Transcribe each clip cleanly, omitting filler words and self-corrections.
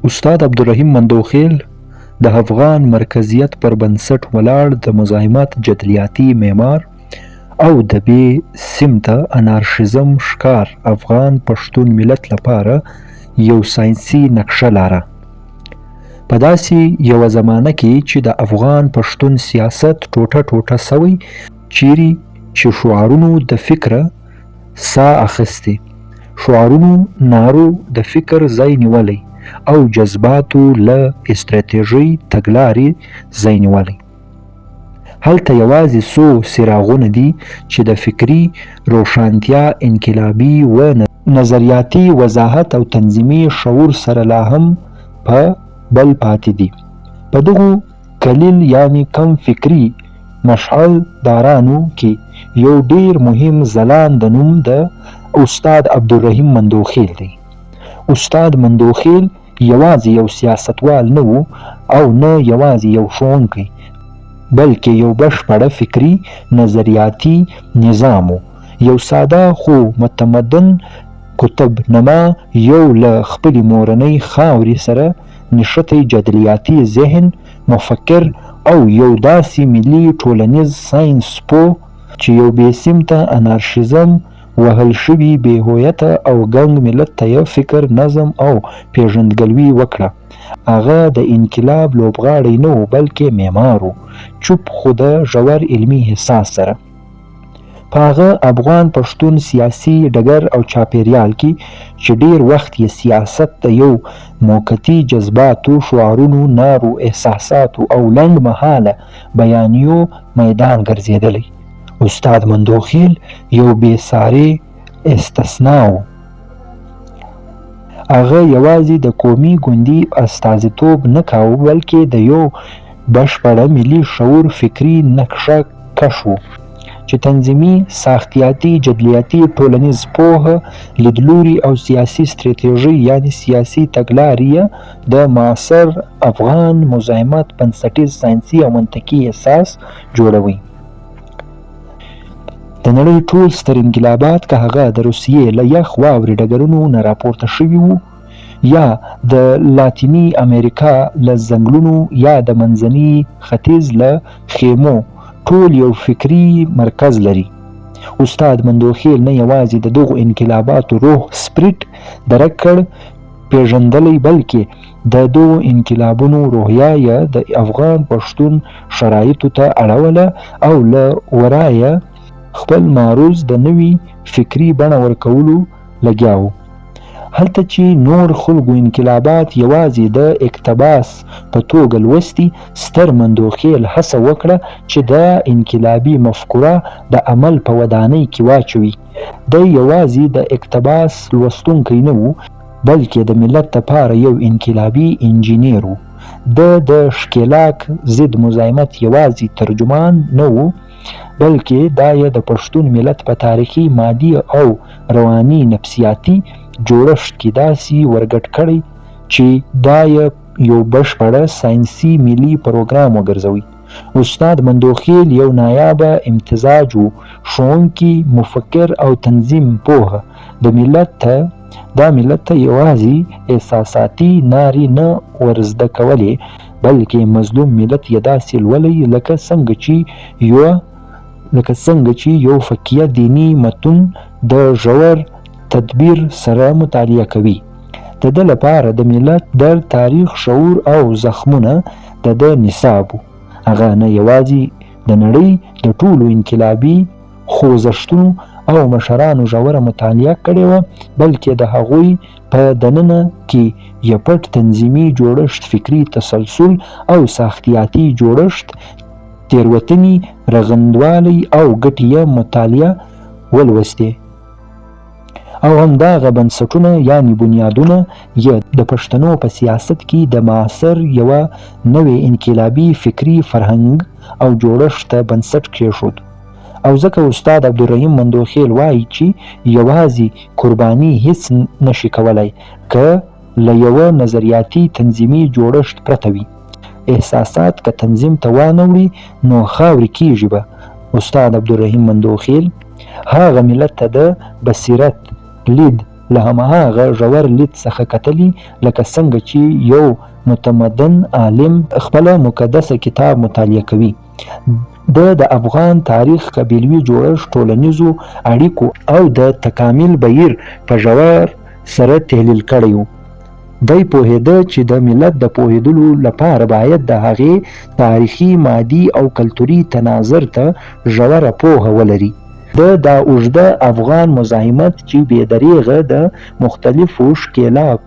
استاد عبدالرحیم مندوخیل د افغان مرکزیت پر بنسټ ولاړ د مزاحمت جدلیاتي معمار او د بې سمته انارشیزم ښکار افغان پښتون ملت لپاره یو ساینسي نقشه لاره. په داسې یوه زمانه کې چې د افغان پښتون سیاست ټوټه ټوټه سوی، چیرې چې شعارونو د فکره ساه اخیستې، شعارونو نارو د فکر ځای نیولی او جذباتو له استراتیژۍ تګلارې ځای نیولی. هلته یوازې څو څراغونه دي چې د فکري روښانتیا، انقلابي و نظریاتي وضاحت او تنظیمي شعور سره لا هم په بل پاتې دي. په دغو کلیل یعنی کم فکري مشعل دارانو کې یو ډیر مهم ځلان د نوم د استاد عبدالرحیم مندوخیل دی. استاد مندوخیل یوازې یو سیاستوال نه و او نه یوازې یو ښوونکی، بلکې یو بشپړه فکري نظریاتي نظام و. یو ساده خو متمدن کتب نما، یو له خپلې مورنۍ خاورې سره نښتی جدلیاتي ذهن، مفکر او یو داسې ملي ټولنیز ساینس پوه چې یو بې سمته انارشیزم وهل شوي بې هویته او ګنګ ملت ته یې فکر، نظم او پیژندګلوي وکړه. هغه د انقلاب لوبغاړی نه و بلکې معمار و، چوپ خو د ژور علمي احساس سره. په هغه افغان پښتون سیاسي ډګر او چاپیریال کې چې ډیر وخت یې سیاست د یو موقتي جذباتو، شعارونو، نارو، احساساتو او لنډ مهاله بیانیو میدان ګرځېدلی، استاد مندوخیل یو بې ساري استثنا و. هغه یوازې د قومي ګوندي استازیتوب نه کاوه بلکې د یو بشپړه ملي شعور فکري نقشه کش و چې تنظیمي، ساختیاتي، جدلیاتي، ټولنیز پوهه، لیدلوري او سیاسي ستراتیژۍ یعنی سیاسي تګلارې د معاصر افغان مزاحمت بنسټیز ساینسي او منطقي اساس جوړوي. د نړۍ ټول ستر انقلابات که هغه د روسیې له یخ واورې ډګرونو نه راپورته شوي وو، یا د لاتینی امریکا له ځنګلونو، یا د منځني ختیځ له خیمو، ټول یو فکري مرکز لري. استاد مندوخیل نه یوازې د دغو انقلاباتو روح، سپریټ درک کړ، پیژندلی، بلکې د دغو انقلابونو روحیه یې د افغان پښتون شرایطو ته اړوله او له ورایه خپل معروض د نوي فکري بڼه ورکولو لګیا و. هلته چې نور خلکو انقلابات یوازې د اقتباس په توګه لوستي، ستر مندوخیل هڅه وکړه چې د انقلابي مفکوره د عمل په ودانۍ کې واچوي. دی یوازې د اقتباس لوستونکی نه و بلکې د ملت لپاره یو انقلابي انجینیر و. د ښکېلاک ضد مزاحمت یوازې ترجمان نه و بلکې دا یې د پښتون ملت په تاریخي، مادي او رواني نفسیاتي جوړښت کې داسې ورګډ کړی چې دا یې یو بشپړه ساینسي ملي پروګرام وګرځوي. استاد مندوخیل یو نایابه امتزاج و، ښوونکی، مفکر او تنظیم پوه. دا ملت ته یوازې احساساتي نارې نه ورزده کولې بلکې مظلوم ملت یې داسې لولی لکه څنګه چې یو فقیه دیني متون د ژور تدبیر سره مطالعه کوي. د ده لپاره د ملت درد، تاریخ، شعور او زخمونه د ده نصاب و. هغه نه یوازې د نړۍ د ټولو انقلابي خوځښتونو او مشرانو ژوره مطالعه کړې وه بلکې د هغوی په دننه کې یې پټ تنظیمي جوړښت، فکري تسلسل او ساختیاتي جوړښت، تېروتنې، رغندوالی او ګټې یې مطالعه ولوستې. او همدغه بنسټونه یعنی بنیادونه یې د پښتنو په سیاست کې د معاصر یوه نوې انقلابي فکري فرهنګ او جوړښت ته بنسټ کېښود. او ځکه استاد عبدالرحیم مندوخیل وایي چې یوازې قرباني هیڅ نشي کولای که له یوه نظریاتي تنظیمي جوړښت پرته وي. احساسات که تنظیم ته وانه وړي نو خاورې کېږي به. استاد عبدالرحیم مندوخیل هغه ملت ته د بصیرت، لید، له هماغه ژور لید څخه کتلي لکه څنګه چې یو متمدن عالم خپله مقدسه کتاب مطالعه کوي. د افغان تاریخ، قبیلوي جوړښت، ټولنیزو اړیکو او د تکامل بهیر په ژور سره تحلیل کړی و. دی پوهېده چې د ملت د پوهېدلو لپاره باید د هغې تاریخي، مادي او کلتوري تناظر ته ژوره پوهه ولري. دا اوږده افغان مزاحمت چې بې دریغه د مختلفو ښکېلاک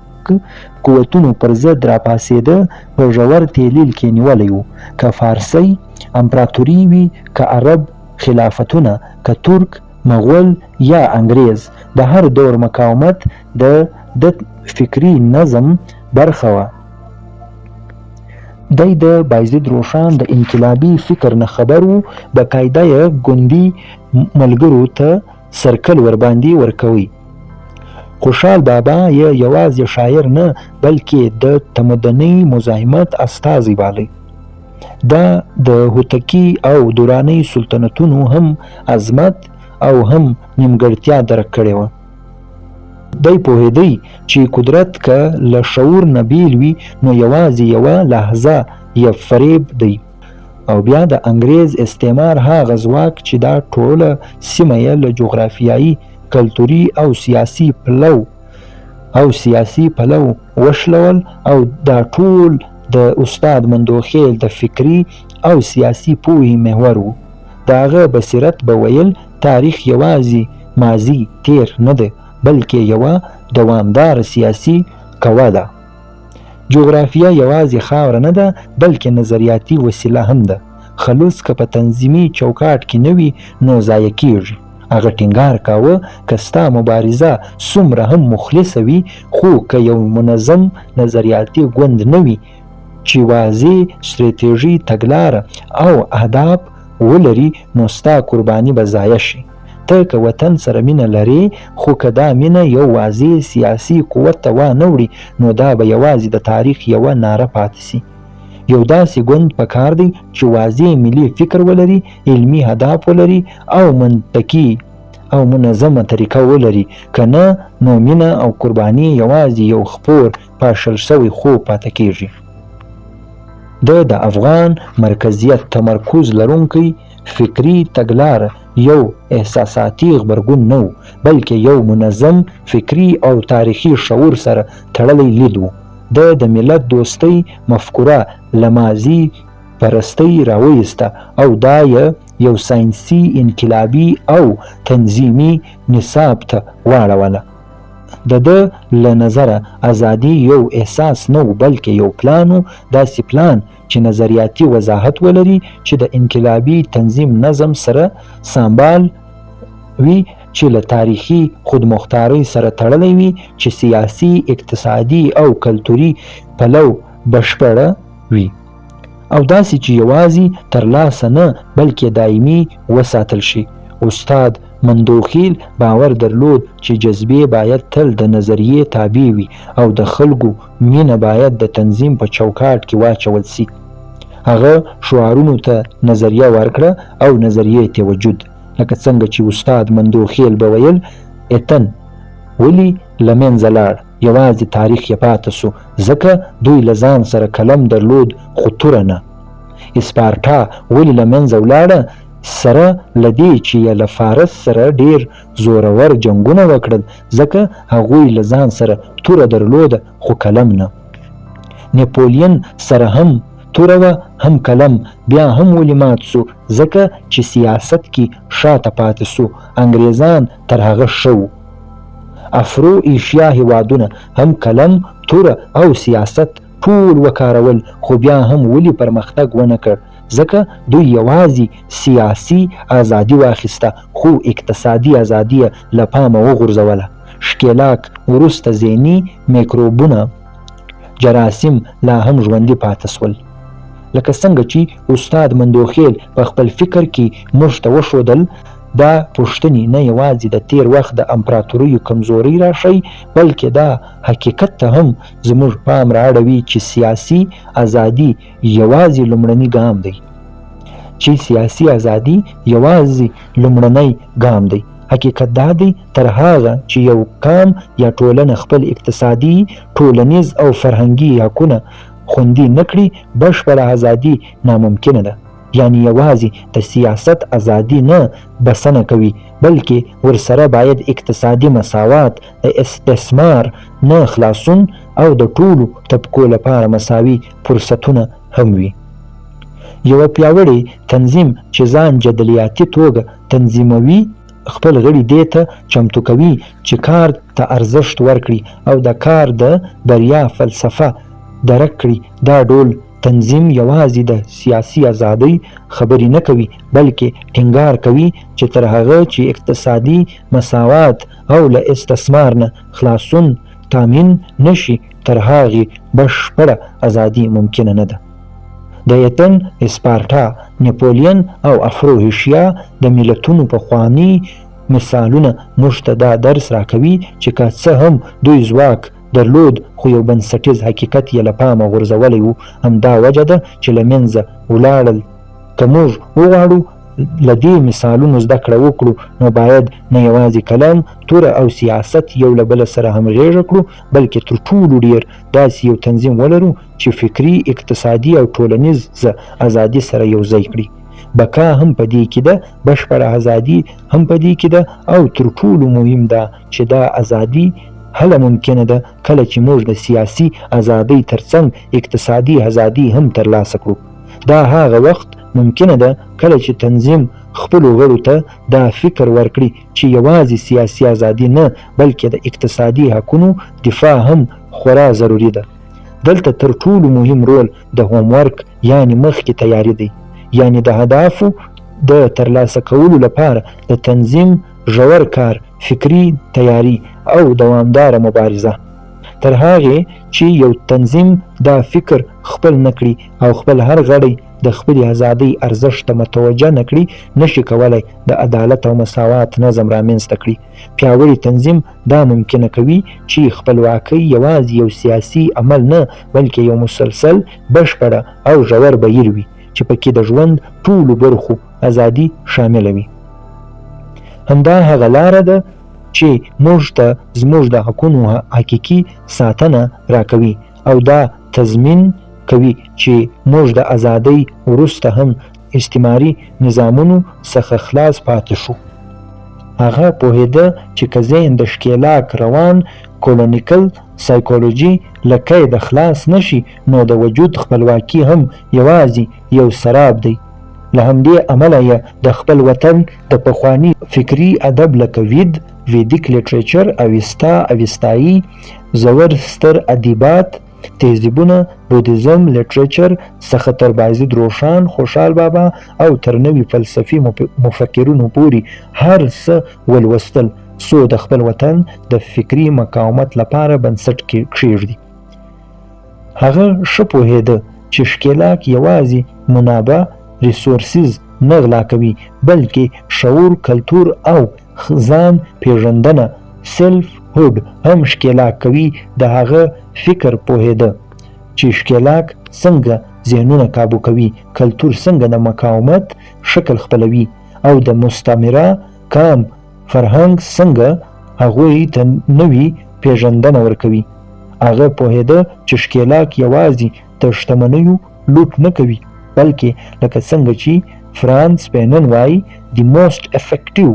قوتونو پر ضد راپاڅېده په ژور تحلیل کې نیولی و. که فارسي امپراتوري وي، که عرب خلافتونه، که ترک، مغول یا انګریز، د هر دور مقاومت د فکري نظم برخه وه. دی د بایزید روښان د انقلابي فکر نه خبر و. باقاعده یې ګوندي ملګرو ته سرکل ورباندې ورکوي. خوشحال بابا یې یوازې شاعر نه بلکې د تمدني مزاحمت استازی باله. دا د هوتکي او دراني سلطنتونو هم عظمت او هم نیمګړتیا درک کړې وه. دی پوهېدی چې قدرت که له شعور نه بیل وي نو یوازې یوه لحظه یې فریب دی. او بیا د انګریز استعمار هغه ځواک چې دا ټوله سیمه یې له جغرافیایي، کلتوري او سیاسي پلو وشلول، او دا ټول د استاد مندوخیل د فکري او سیاسي پوهې محور و. د هغه بصیرت به ویل تاریخ یوازې ماضي تیر نه ده بلکې یوه دوامدار سیاسي قوه ده. جغرافیه یوازې خاوره نه ده بلکې نظریاتي وسیله هم ده. خلوص که په تنظیمي چوکاټ کې نه وي نو ضایع کیږي. هغه ټینګار کاوه که ستا مبارزه څومره هم مخلصه وي خو که یو منظم نظریاتي ګوند نه وي چې واضح ستراتیژي، تګلاره او اهداف ولري نو ستا قرباني به ضایع شي. ته که وطن سره مینه لرې خو که دا مینه یو واضح سیاسي قوت ته وانه وړي نو دا به یوازې د تاریخ یوه ناره پاتې سي. یو داسې ګوند پکار دی چې واضح ملي فکر ولري، علمي اهداف ولري او منطقي او منظمه طریقه ولري. که نه نو مینه او قرباني یوازې یو خپور پاشل شوی خوب پاتې کیږي. د افغان مرکزیت تمرکز لرونکی فکري تګلاره یو احساساتي غبرګون نه و بلکې یو منظم فکري او تاریخي شعور سره تړلی لید و. د ملت دوستۍ مفکوره له ماضي پرستۍ راویسته او دا یو ساینسي، انقلابي او تنظیمي نصاب ته واړوله. د له نظره ازادي یو احساس نه و بلکې یو پلان و. داسې پلان چې نظریاتي وضاحت ولري، چې د انقلابي تنظیم نظم سره سمبال وي، چې له تاریخي خودمختارۍ سره تړلی وي، چې سیاسي، اقتصادي او کلتوري پلو بشپړه وي، او داسې چې یوازې ترلاسه نه بلکې دایمي وساتل شي. استاد مندوخیل باور درلود چې جذبې باید تل د نظریې تابع وي او د خلکو مینه باید د تنظیم په چوکاټ کې واچول سي. هغه شعارونو ته نظریه ورکړه او نظریې ته وجود. لکه څنګه چې استاد مندوخیل به ویل اتن ولی له منځه لاړ، یوازې تاریخ یې پاته سو، ځکه دوی له ځان سره قلم درلود خو توره نه. اسپارټا ولی له منځه ولاړه، سره لدې چې یې له فارس سره ډیر زورور جنگونه وکړل، ځکه هغوی له ځان سره توره درلوده خو قلم نه. نپولین سره هم توره وه هم قلم، بیا هم ولې مات سو، ځکه چې سیاست کې شاته پاتې سو. انګریزان تر هغه ښه وو. افرو ایشیا هیوادونه هم قلم، توره او سیاست ټول وکارول خو بیا هم ولې پرمختګ ونه کړ، ځکه دوی یوازې سیاسي ازادي واخیسته خو اقتصادي ازادي له پامه وغورځوله. ښکېلاک وروسته ذهني میکروبونه، جراثیم لا هم ژوندي پاتې سول. لکه څنګه چې استاد مندوخیل په خپل فکر کې موږ ته وښودل، دا پوښتنې نه یوازې د تیر وخت د امپراتوریو کمزوري راښیي بلکې دا حقیقت ته هم زموږ پام رااړوي چې سیاسي ازادي یوازې لومړنی ګام دی. حقیقت دا دی تر هغه چې یو قام یا ټولنه خپل اقتصادي، ټولنیز او فرهنګي حقونه خوندي نکړي، بشپړه ازادي ناممکنه ده. یعنی یوازې د سیاست ازادي نه بسنه کوي، بلکې ورسره باید اقتصادي مساوات، د استثمار نه خلاصون او د ټولو طبقو لپاره مساوي فرصتونه هم وي. یو پیاوړی تنظیم چې ځان جدلیاتي توګه تنظیموي خپل غړي دې ته چمتو کوي چې کار ته ارزښت ورکړي او د کار د بریا فلسفه درک کړي. دا ډول تنظیم یوازې د سیاسي ازادۍ خبرې نه کوي، بلکې ټینګار کوي چې تر هغه چې اقتصادي مساوات او له استثمار نه خلاصون تامین نشي، تر هغې بشپړه ازادي ممکنه نه ده. د ایتن، اسپارټا، نپولین او افروهیشیا د ملتونو پخواني مثالونه موږ ته دا درس راکوي چې که څه هم دوی ځواک درلود، خو یو بنسټیز حقیقت یې له پامه غورځولی و. همدا وجه ده چې له منځه ولاړل. که موږ وغواړو له دې مثالونو زده کړه وکړو، نو باید نه یوازې کلام، توره او سیاست یو له بله سره همغږې کړو، بلکې تر ټولو ډیر داسې یو تنظیم ولرو چې فکري، اقتصادي او ټولنیزه ازادي سره یو ځای کړي. بقا هم په دې کې ده، بشپړه ازادي هم په دې کې ده، او تر ټولو مهم ده چې دا ازادي هله ممکنه ده کله چې موږ د سیاسي ازادۍ ترڅنګ اقتصادي ازادي هم ترلاسه کړو. دا هغه وخت ممکنه ده کله چې تنظیم خپلو غړو ته دا فکر ورکړي چې یوازې سیاسي ازادي نه، بلکې د اقتصادي حقونو دفاع هم خورا ضروري ده. دلته تر ټولو مهم رول د هوم ورک یعنی مخکې تیاری دی، یعنی د اهدافو د ترلاسه کولو لپاره د تنظیم ژور کار، فکری تیاری او دوامداره مبارزه. تر هغې چې یو تنظیم دا فکر خپل نکړي او خپل هر غړی د خپلې ازادۍ ارزښت ته متوجه نکړي، نشي کولی د عدالت او مساوات نظم رامنځته کړي. پیاوړی تنظیم دا ممکنه کوي چې خپلواکۍ یوازې یو سیاسي عمل نه، بلکې یو مسلسل، بشپړه او ژور بهیر وي چې پکې د ژوند ټولو برخو ازادي شامله وي. همدا هغه لاره ده چې موږ ته زموږ د حقونو حقیقي ساتنه راکوي، او دا تضمین کوي چې موږ د ازادۍ وروسته هم استعماري نظامونو څخه خلاص پاتې شو. هغه پوهېده چې که ذهن د ښکېلاک روان کولونیکل سایکولوژي له قیده خلاص نشي، نو د وجود خپلواکي هم یوازې یو سراب دی. له همدې امله یې د خپل وطن د پخواني فکري ادب لکه ویدیک لیټریچر، اویستا، اویستایي، زور ستر ادیبات، تهذیبونه، بودیزم لیټریچر څخه تر بایزید روښان، خوشحال بابا او تر نوي فلسفي مفکرونو پورې هر څه ولوستل څو د خپل وطن د فکري مقاومت لپاره بنسټ کېږدي. هغه ښه پوهېده چې ښکېلاک یوازې منابع ریسورسز نه غلا کوي، بلکې شعور، کلتور او ځان پیژندنه سیلف هوډ هم ښکېلاک کوي. د هغه فکر پوهېده چې ښکېلاک څنګه ذهنونه کابو کوي، کلتور څنګه د مقاومت شکل خپلوي، او د مستعمره قام فرهنګ څنګه هغوی ته نوې پیژندنه ورکوي. هغه پوهېده چې ښکېلاک یوازې د شتمنیو لوټ نه کوي، بلکې لکه څنګه چې فرانس فینن وایي the most effective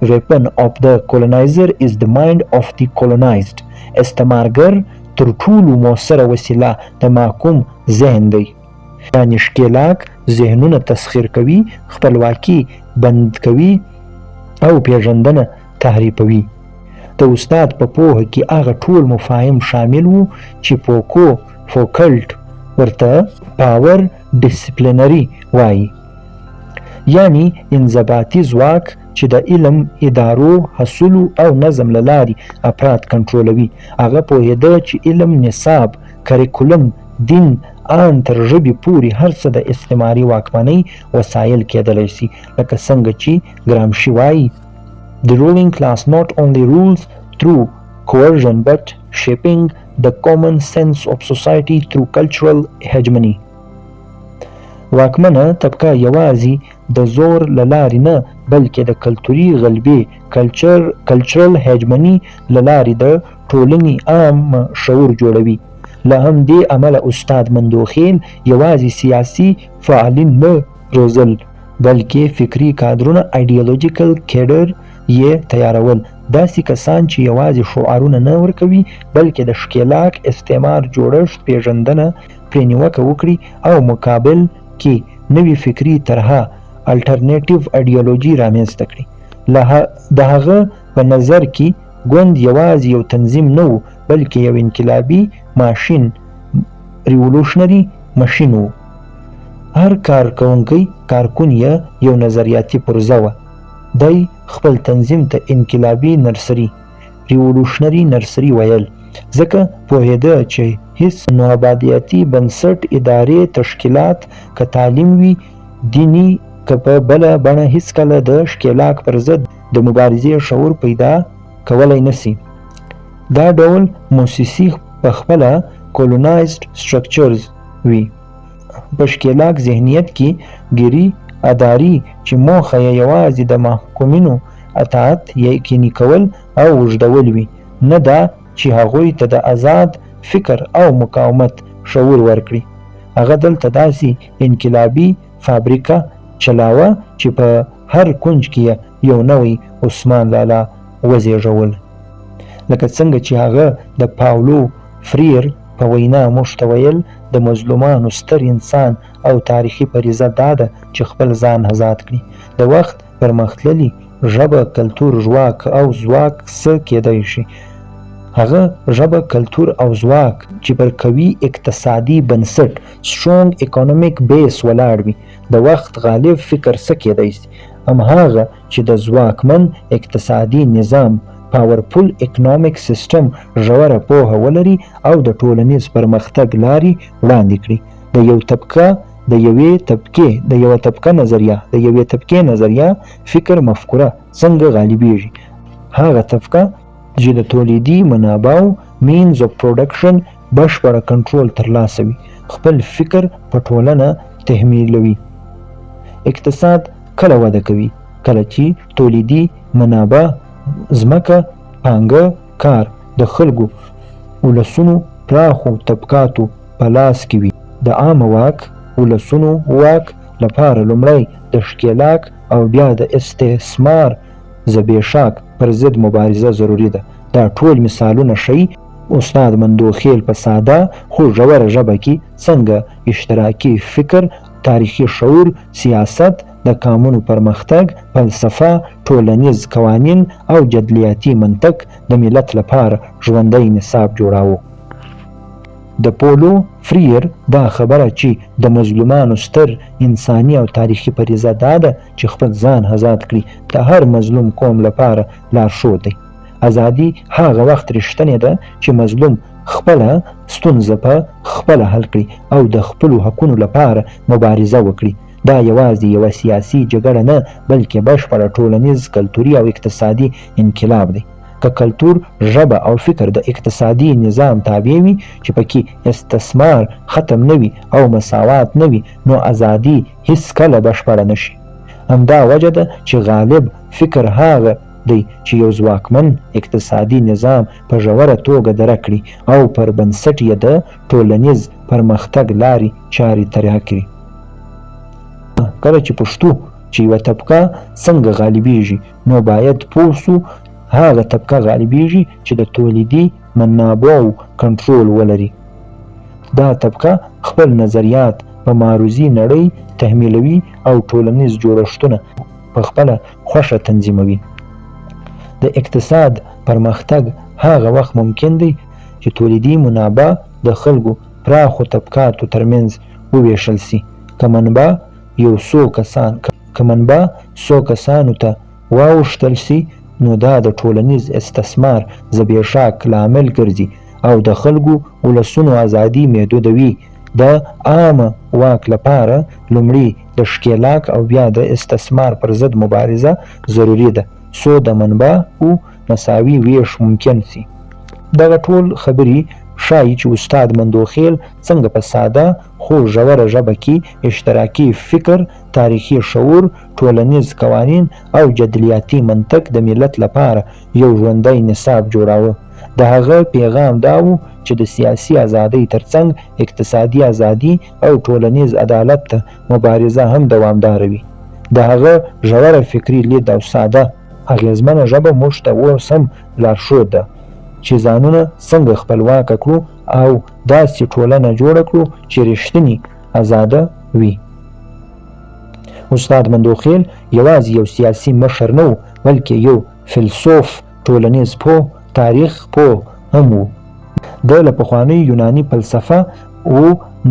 weapon of the colonizer is the mind of the colonized. استعمارګر تر ټولو مؤثره وسیله د محکوم ذهن دی. یعنې ښکېلاک ذهنونه تسخیر کوي، خپلواکي بند کوي او پیژندنه تحریفوي. د استاد په پوهه کې هغه ټول مفاهیم شامل وو چې فوکلټ ورته پاور ډیسپلینري وایي، یعنی انضباطي ځواک چې د علم، ادارو، حصولو او نظم له لارې افراد کنټرولوي. هغه پوهېده چې علم، نصاب، کریکولم، دین، ان تر ژبې پورې هر څه د استعماري واکمنۍ وسایل کېدلی شي. لکه څنګه چې ګرامشي وایي The ruling class not only rules through coercion but shaping the common sense of society through cultural hegemony. واکمنه طبقه یوازې د زور له لارې نه بلکې د کلتوري غلبې کلچرل هیجمني له لارې د ټولنې عام شعور جوړوي. له همدې امله استاد مندوخیل یوازې سیاسي فعالین نه روزل بلکې فکري کادرونه ایډیالوژیکل کیډر یې تیارول، داسې کسان چې یوازې شعارونه نه ورکوي بلکې د ښکېلاک استعمار جوړښت پیژندنه پرې نیوکه وکړي او مقابل کې نوې فکري طرحه الټرنیټیو ایډیالوژي رامنځته کړي. د هغه په نظر کې ګوند یوازې یو تنظیم نه و بلکې یو انقلابي ماشین ریولوشنري ماشین و. هر کارکون یې یو نظریاتي پروژه وه. دی خپل تنظیم ته انقلابي نرسري ریولوشنري نرسري ویل، ځکه پوهېده چې هیڅ نوآبادیاتي بنسټ، ادارې، تشکیلات که تعلیم وي دیني که په بله بڼه هیڅکله د ښکېلاک پر ضد د مبارزې شعور پیدا کولی نشي. دا ډول موسسې پخپله کولونایزډ سټرکچرز وي. په ښکېلاک ذهنیت کې ګیري اداري چې موخه یې یوازې د محکومینو اطاعت یقیني کول او اوږدول وي، نه دا چې هغوی ته د آزاد فکر او مقاومت شعور ورکړي. هغه دلته داسې انقلابي فابریکه چلاوه چې په هر کونج کې یو نوی عثمان لالا وزېږول. لکه څنګه چې هغه د پاولو فریر په وینا موږ ته ویل، د مظلومانو ستر انسان او تاریخي فریضه دا ده چې خپل ځان آزاد کړي. د وخت پرمختللي ژبه، کلتور، ژواک او ځواک څه کېدای شي؟ هغه ژبه، کلتور او ځواک چې پر قوي اقتصادي بنسټ strong economic base ولاړ وي. د وخت غالب فکر څه کېدای شي؟ هماغه چې د ځواکمن اقتصادي نظام پاورفل اکنامک سیستم ژوره پوهه ولري او د ټولنیز پرمختګ لارې وړاندې کړي. د یوې طبقې نظریه فکر مفکوره څنګه غالبیږي؟ هغه طبقه چې د تولیدي منابعو means of production بشپړه کنټرول ترلاسه وي، خپل فکر په ټولنه تحمیلوي. اقتصاد کله وده کوي؟ کله چې تولیدي منابع، ځمکه، پانګه، کار د خلکو ولسونو پراخو طبقاتو په لاس کې وي. د عامه واک ولسونو واک لپاره لومړی د ښکېلاک او بیا د استثمار زبېښاک پر ضد مبارزه ضروري ده. دا ټول مثالونه ښیي استاد مندوخیل په ساده خو ژوره ژبه کې څنګه اشتراکي فکر، تاریخي شعور، سیاست، د قانون پرمختګ، فلسفه، ټولنیز قوانین او جدلیاتي منطق د ملت لپاره ژوندی نصاب جوړاوه. د پولو فریر دا خبره چې د مظلومانو ستر انساني او تاریخي فریضه دا ده چې خپل ځان آزاد کړي، د هر مظلوم قوم لپاره لارښود دی. ازادي هغه وخت رښتینې ده چې مظلوم خپله ستونزه په خپله حل کړي او د خپلو حقونو لپاره مبارزه وکړي. دا یوازې یوه سیاسي جګړه نه بلکې بشپړه ټولنیز، کلتوري او اقتصادي انقلاب دی. که کلتور، ژبه او فکر د اقتصادي نظام تابع وي چې پکې استثمار ختم نه وي او مساوات نه وي، نو ازادي هیڅکله بشپړه نشي. همدا وجه ده چې غالب فکر هغه دی چې یو ځواکمن اقتصادي نظام په ژوره توګه درک کړي او پر بنسټ یې د ټولنیز پرمختګ لارې چارې طرح کړي. کله چې پوښتو چې یوه طبقه څنګه غالبیږي، نو باید پوه سو هغه طبقه غالبیږي چې د تولیدي منابعو کنټرول ولري. دا طبقه خپل نظریات په معروضي نړۍ تحمیلوي او ټولنیز جوړښتونه په خپله خوښه تنظیموي. د اقتصاد پرمختګ هغه وخت ممکن دی چې تولیدي منابع د خلکو پراخو طبقاتو ترمنځ وویشل سي. که منبع څو کسانو ته واوښتل سي، نو دا د ټولنیز استثمار زبېښاک لامل ګرځي او د خلکو ولسونو ازادي محدودوي. د عامه واک لپاره لومړی د ښکېلاک او بیا د استثمار پر ضد مبارزه ضروري ده څو د منبعو مساوي ویش ممکن سي. دغه ټول خبرې ښایي چې استاد مندوخیل څنګه په ساده خو ژوره ژبه کې اشتراکي فکر، تاریخي شعور، ټولنیز قوانین او جدلیاتي منطق د ملت لپاره یو ژوندی نصاب جوړاوه. د هغه پیغام دا و چې د سیاسي ازادۍ ترڅنګ اقتصادي ازادي او ټولنیز عدالت ته مبارزه هم دوامداره وي. د هغه ژوره فکري لید او ساده اغیزمنه ژبه موږ ته اوس هم لارښود ده چې ځانونه څنګه خپلواکه کړو او داسې ټولنه جوړه کړو چې رښتینې ازاده وي. استاد مندوخیل یوازې یو سیاسي مشر نه و، بلکې یو فیلسوف، ټولنیز پوه، تاریخ پوه هم و. د له پخوانۍ یوناني فلسفه او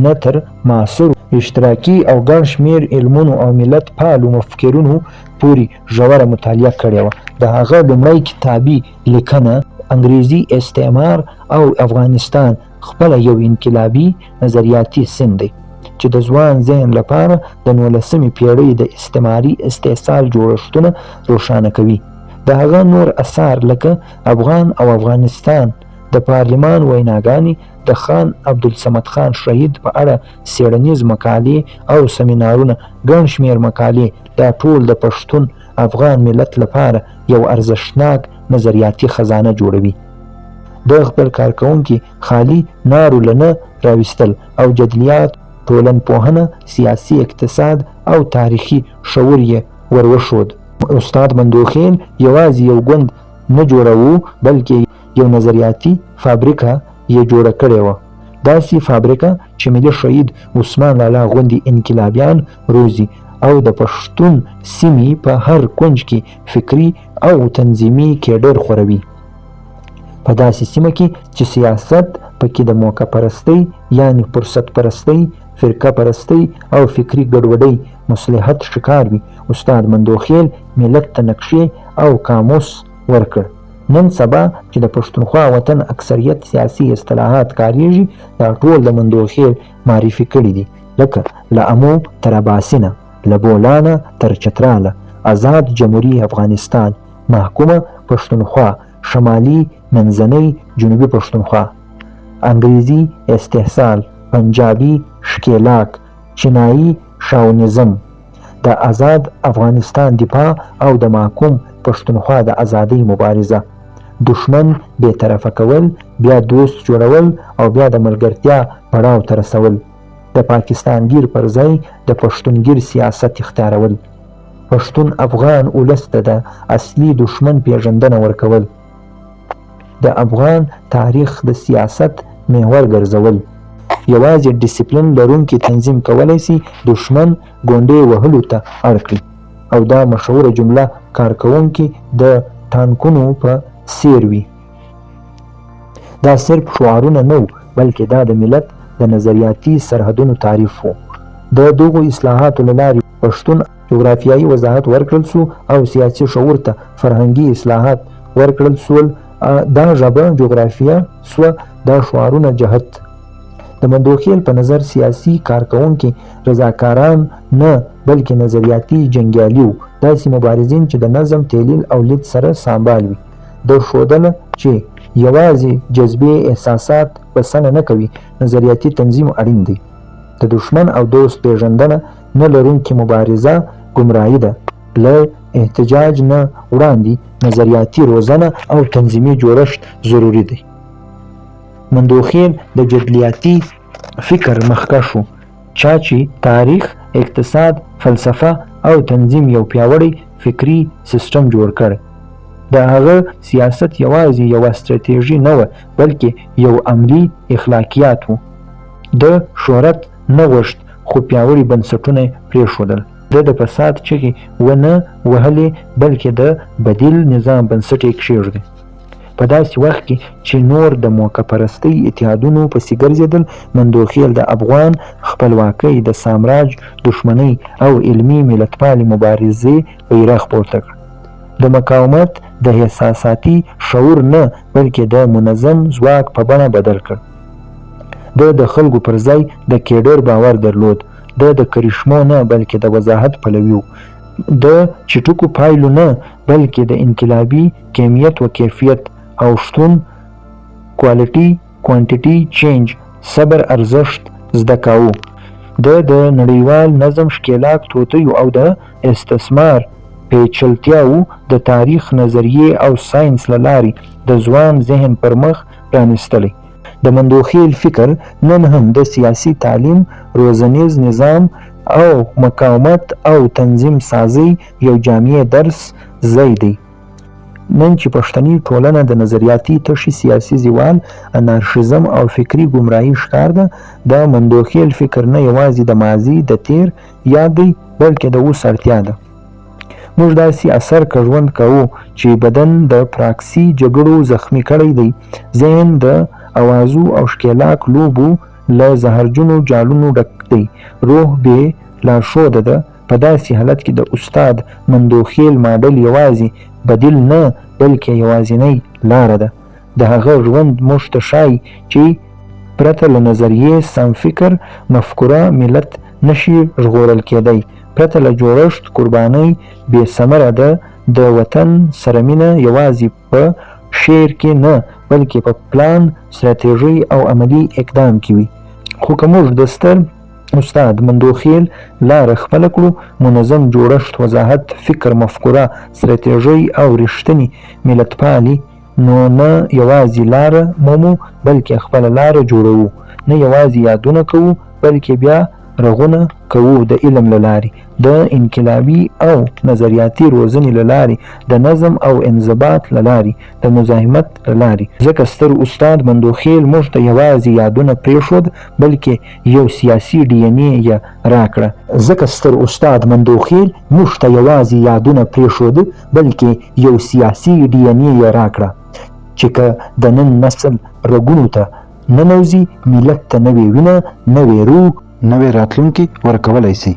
نه تر معاصرو اشتراکي او ګڼ شمېر علمونو او ملت پالو مفکرینو پورې ژوره مطالعه کړې وه. د هغه لومړی کتابي لیکنه انګریزي استعمار او افغانستان خپله یو انقلابي نظریاتي سند دی چې د ځوان ذهن لپاره د 19مې پیړۍ د استعماري استحصال جوړښتونه روښانه کوي. د هغه نور اثار لکه افغان او افغانستان، د پارلمان ویناګانې، د خان عبدالصمد خان شهید په اړه څېړنیز مقالې او سمینارونه، ګڼ شمېر مقالې، دا ټول د پښتون افغان ملت لپاره یو ارزښتناک نظریاتي خزانه جوړوي. د خپل کارکوونکي خالي نارو له نه راویستل او جدلیات، ټولنپوهنه، سیاسي اقتصاد او تاریخي شعور یې وروښود. استاد مندوخیل یوازې یو ګوند نه جوړاوه، بلکې یو نظریاتي فابریکه یې جوړه کړې وه. داسې فابریکه چې ملي شهید عثمان لالا غوندې انقلابیان روزي او د پښتون سیمې په هر کونج کې فکري او تنظیمي کیډر خوروي. په داسې سیمه کې چې سیاست پکې د موقع پرستۍ یعنی فرصت پرستۍ، فرقه پرستۍ او فکري ګډوډۍ مصلحت شکار وي. استاد مندوخیل ملت ته نقشې او قاموس ورکړ. نن سبا چې د پښتونخوا وطن اکثریت سیاسي اصطلاحات کاریږي، دا ټول د مندوخیل معرفي کړي دي، لکه له امو تر اباسینه، له بولانه تر چتراله، آزاد جمهوری افغانستان، محکومه پښتونخوا، شمالي منځنۍ جنوبي پښتونخوا، انګریزي استحصال، پنجابي ښکېلاک، چینایي شاونیزم، د آزاد افغانستان دفاع او د محکوم پښتونخوا د ازادۍ مبارزه، دشمن بیطرفه کول، بیا دوست جوړول او بیا د ملګرتیا پړاو ته رسول، د پاکستانګیر پر ځای د پښتونګیر سیاست اختیارول، پښتون افغان ولس ته د اصلي دشمن پیژندنه ورکول، د افغان تاریخ د سیاست محور ګرځول. یوازې ډیسپلین لرونکي تنظیم کولی شي دشمن ګونډې وهلو ته اړ کړي، او دا مشهوره جمله کارکوونکي د ټانکونو په څیر وي. دا صرف شعارونه نه وو، بلکې دا د ملت د نظریاتي سرحدونو تعریف وو. د دغو اصلاحاتو له لارې پښتون جغرافیایي وضاحت ورکړل سو او سیاسي شعور ته فرهنګي اصلاحات ورکړل سول. دا ژبه جغرافیه سوه، دا شعارونه جهت. د مندوخیل په نظر سیاسي کارکوونکي رضاکاران نه بلکې نظریاتي جنګیالي وو، داسې مبارزین چې د نظم، تحلیل او لید سره سمبال وي. د ښودله چې یوازې جذبې احساسات بسنه نه کوي، نظریاتي تنظیم اړین دی. د دشمن او دوست پیژندنه نه لرونکې مبارزه ګمراهي ده. له احتجاج نه وړاندې نظریاتي روزنه او تنظیمي جوړښت ضروري دی. مندوخیل د جدلیاتي فکر مخکښ و، چا چې تاریخ، اقتصاد، فلسفه او تنظیم یو پیاوړی فکري سیستم جوړ کړ. د هغه سیاست یوازې یوه ستراتیژي نه وه، بلکې یو عملي اخلاقیات وو. د شهرت نه غوښت، خو پیاوړي بنسټونه یې پرېښودل. د فساد چغې ونه وهلې، بلکې د بدیل نظام بنسټ یې کېږدي. په داسې وخت کې چې نور د موقع پرستۍ اتحادونو پسې ګرځېدل، مندوخیل د افغان خپلواکۍ د سامراج دښمنۍ او علمي ملتپالې مبارزې بیرغ پورته کړ. د مقاومت د احساساتي شعور نه بلکې د منظم ځواک په بڼه بدل کړ. د خلکو پر ځای د کیډر باور درلود. د کرشمو نه بلکې د وضاحت پلوی و. د چټکو پایلو نه بلکې د انقلابي کمیت و کیفیت او شتون کوالټي کوانټیټي چینج صبر ارزښت زده کاوه. د نړیوال نظم ښکېلاک توطیو او د استثمار پیچلتیاوو د تاریخ نظریې او ساینس له لارې د ځوان ذهن پر مخ پرانیستلی. د مندوخیل فکر نن هم د سیاسي تعلیم، روزنیز نظام او مقاومت او تنظیم سازی یو جامع درس ځای دی. نن چې پښتني ټولنه د نظریاتي تشې سیاسي زوال، انارشیزم او فکري ګمراهۍ ښکار ده، د مندوخیل فکر نه یوازې د ماضي د تیر یاد دی بلکې د اوس اړتیا ده. موږ داسې اثر ژوند کوو چې بدن د پراکسي جګړو زخمی کړی دی، ذهن د اوازو او ښکېلاک لوبو له زهرجنو جالونو ډک دی، روح بې لارښوده ده. په داسې حالت کې د استاد مندوخیل ماډل یوازې بدیل نه بلکې یوازینۍ لاره ده. د هغه ژوند موږ ته ښایي چې پرته له نظریې سم فکر مفکوره ملت نشي ژغورل کېدی. پرته له جوړښت قربانۍ بې ثمره ده. د وطن سره مینه یوازې په شعر کې نه بلکې په پلان، ستراتیژۍ او عملي اقدام کې وي. خو که موږ د ستر استاد مندوخیل لاره خپله کړو، منظم جوړښت، وضاحت فکر، مفکوره، ستراتیژۍ او رښتینې ملتپالي، نو نه یوازې لاره مومو بلکې خپله لاره جوړوو. نه یوازې یادونه کوو بلکې بیا رغونه کوو د علم له لارې، د انقلابي او نظریاتي روزنې له لارې، د نظم او انضباط له لارې، د مزاحمت له لارې. ځکه ستر استاد مندوخیل موږ ته یوازې یادونه پرېښود بلکې یو سیاسي ډي ان اې یې راکړه. ځکه ستر استاد مندوخیل موږ ته یوازې یادونه پرېښود بلکې یو سیاسي ډي ان اې یې راکړه چې که د نن نسل رګونو ته ننوځي، ملت ته نوې وینه، نوې روح، نوې راتلونکې ورکولی سي.